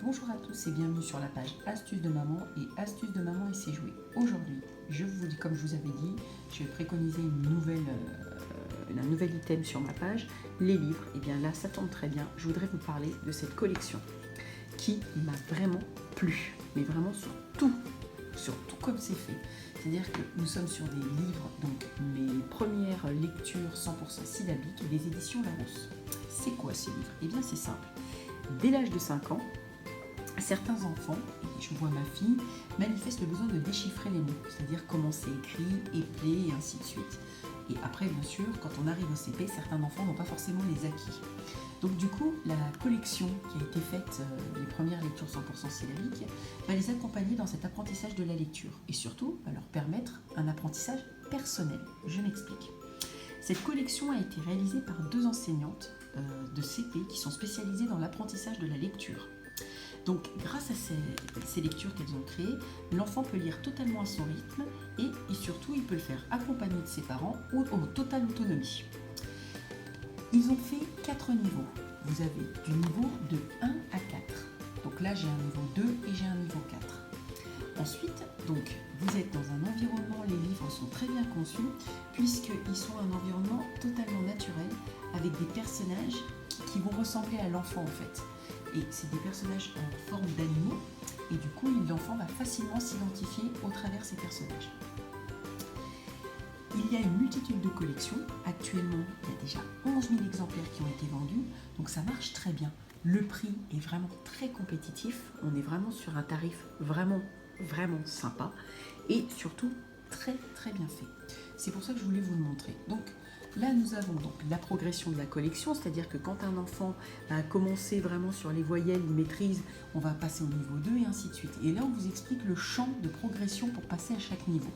Bonjour à tous et bienvenue sur la page Astuces de maman et Astuces de maman et ses jouets. Aujourd'hui, comme je vous avais dit, je vais préconiser un nouvel item sur ma page, les livres. Et bien là, ça tombe très bien, je voudrais vous parler de cette collection qui m'a vraiment plu, mais vraiment sur tout comme c'est fait. C'est-à-dire que nous sommes sur des livres, donc mes premières lectures 100% syllabiques des éditions Larousse. C'est quoi ces livres? Et bien c'est simple. Dès l'âge de 5 ans, certains enfants, et je vois ma fille, manifestent le besoin de déchiffrer les mots, c'est-à-dire comment c'est écrit, éplé et ainsi de suite. Et après, bien sûr, quand on arrive au CP, certains enfants n'ont pas forcément les acquis. Donc du coup, la collection qui a été faite, les premières lectures 100% syllabiques, va les accompagner dans cet apprentissage de la lecture et surtout va leur permettre un apprentissage personnel. Je m'explique. Cette collection a été réalisée par 2 enseignantes de CP qui sont spécialisées dans l'apprentissage de la lecture. Donc grâce à ces lectures qu'elles ont créées, l'enfant peut lire totalement à son rythme et surtout il peut le faire accompagné de ses parents ou en totale autonomie. Ils ont fait 4 niveaux. Vous avez du niveau de 1 à 4. Donc là j'ai un niveau 2 et j'ai un niveau 4. Ensuite, donc, vous êtes dans un environnement, les livres sont très bien conçus puisqu'ils sont un environnement totalement naturel avec des personnages qui vont ressembler à l'enfant en fait. Et c'est des personnages en forme d'animaux et du coup l'enfant va facilement s'identifier au travers ces personnages. Il y a une multitude de collections. Actuellement, il y a déjà 11 000 exemplaires qui ont été vendus, donc ça marche très bien. Le prix est vraiment très compétitif, on est vraiment sur un tarif vraiment sympa et surtout très bien fait. C'est pour ça que je voulais vous le montrer. Donc là nous avons donc la progression de la collection, c'est-à-dire que quand un enfant a commencé vraiment sur les voyelles, il maîtrise, on va passer au niveau 2 et ainsi de suite. Et là on vous explique le champ de progression pour passer à chaque niveau.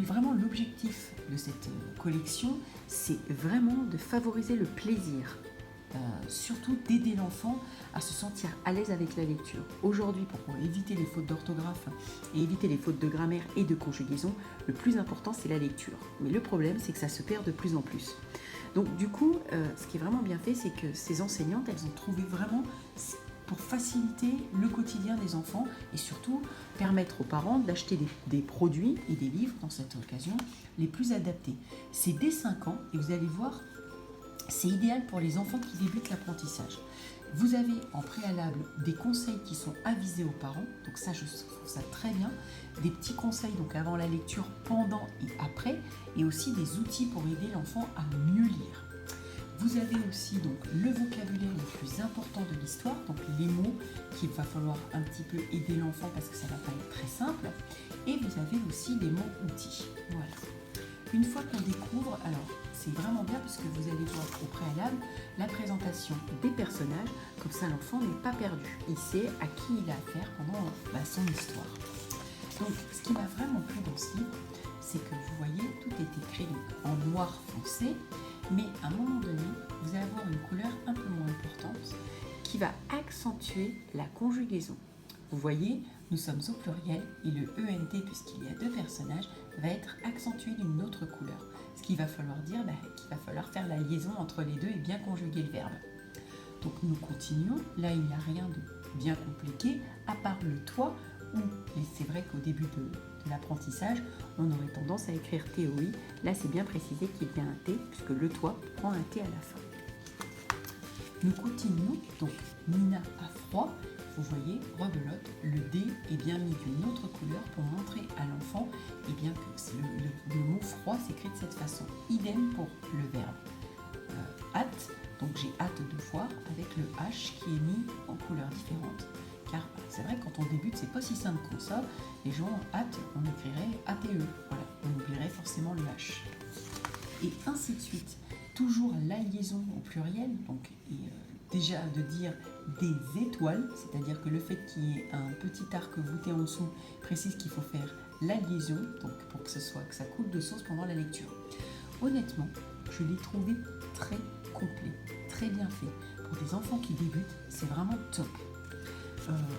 Vraiment l'objectif de cette collection, c'est vraiment de favoriser le plaisir. Surtout d'aider l'enfant à se sentir à l'aise avec la lecture. Aujourd'hui, pour éviter les fautes d'orthographe et éviter les fautes de grammaire et de conjugaison, le plus important c'est la lecture. Mais le problème c'est que ça se perd de plus en plus. Donc du coup, ce qui est vraiment bien fait, c'est que ces enseignantes, elles ont trouvé vraiment pour faciliter le quotidien des enfants et surtout permettre aux parents d'acheter des produits et des livres dans cette occasion les plus adaptés. C'est dès 5 ans et vous allez voir, c'est idéal pour les enfants qui débutent l'apprentissage. Vous avez en préalable des conseils qui sont avisés aux parents, donc ça je trouve ça très bien, des petits conseils donc avant la lecture, pendant et après, et aussi des outils pour aider l'enfant à mieux lire. Vous avez aussi donc le vocabulaire le plus important de l'histoire, donc les mots qu'il va falloir un petit peu aider l'enfant parce que ça ne va pas être très simple, et vous avez aussi les mots outils. Voilà. Une fois qu'on découvre, alors c'est vraiment bien puisque vous allez voir au préalable la présentation des personnages, comme ça l'enfant n'est pas perdu, il sait à qui il a affaire pendant son histoire. Donc ce qui m'a vraiment plu dans ce livre, c'est que vous voyez, tout est écrit en noir foncé, mais à un moment donné, vous allez avoir une couleur un peu moins importante qui va accentuer la conjugaison. Vous voyez, nous sommes au pluriel et le ENT, puisqu'il y a 2 personnages, va être accentué d'une autre couleur. Ce qu'il va falloir dire qu'il va falloir faire la liaison entre les deux et bien conjuguer le verbe. Donc nous continuons. Là, il n'y a rien de bien compliqué, à part le toit, où, et c'est vrai qu'au début de l'apprentissage, on aurait tendance à écrire TOI. Là, c'est bien précisé qu'il y a un T, puisque le toit prend un T à la fin. Nous continuons. Donc, Nina a froid. Vous voyez, rebelote, le D est bien mis d'une autre couleur pour montrer à l'enfant que le mot froid s'écrit de cette façon. Idem pour le verbe hâte, donc j'ai hâte de voir avec le H qui est mis en couleur différente. Car c'est vrai que quand on débute, c'est pas si simple que ça. Les gens hâte, on écrirait ATE. Voilà, on oublierait forcément le H. Et ainsi de suite. Toujours la liaison au pluriel, donc déjà de dire des étoiles, c'est-à-dire que le fait qu'il y ait un petit arc voûté en dessous précise qu'il faut faire la liaison, donc pour que ça coule de source pendant la lecture. Honnêtement, je l'ai trouvé très complet, très bien fait. Pour des enfants qui débutent, c'est vraiment top.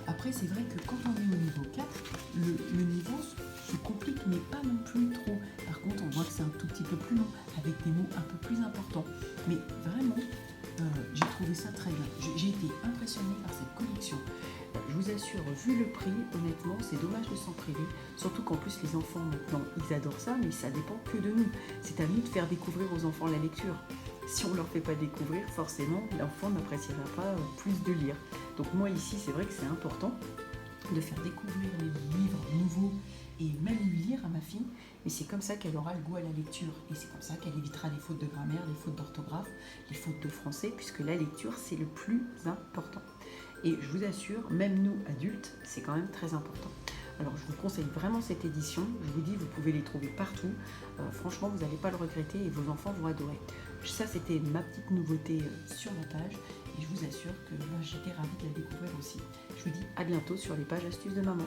Après, c'est vrai que quand on est au niveau 4, le niveau se complique, mais pas non plus trop. Par contre, on voit que c'est un tout petit peu plus long, avec des mots un peu plus importants. Mais vraiment, j'ai trouvé ça très bien. J'ai été impressionnée par cette collection. Je vous assure, vu le prix, honnêtement, c'est dommage de s'en priver. Surtout qu'en plus, les enfants, maintenant, ils adorent ça, mais ça dépend que de nous. C'est à nous de faire découvrir aux enfants la lecture. Si on ne leur fait pas découvrir, forcément, l'enfant n'appréciera pas plus de lire. Donc moi, ici, c'est vrai que c'est important de faire découvrir les livres nouveaux et même lui lire à ma fille, mais c'est comme ça qu'elle aura le goût à la lecture et c'est comme ça qu'elle évitera les fautes de grammaire, les fautes d'orthographe, les fautes de français, puisque la lecture c'est le plus important. Et je vous assure, même nous adultes, c'est quand même très important. Alors je vous conseille vraiment cette édition, je vous dis, vous pouvez les trouver partout, franchement vous n'allez pas le regretter et vos enfants vont adorer. Ça c'était ma petite nouveauté sur la page et je vous assure que j'étais ravie de la découvrir aussi. Je vous dis à bientôt sur les pages astuces de maman.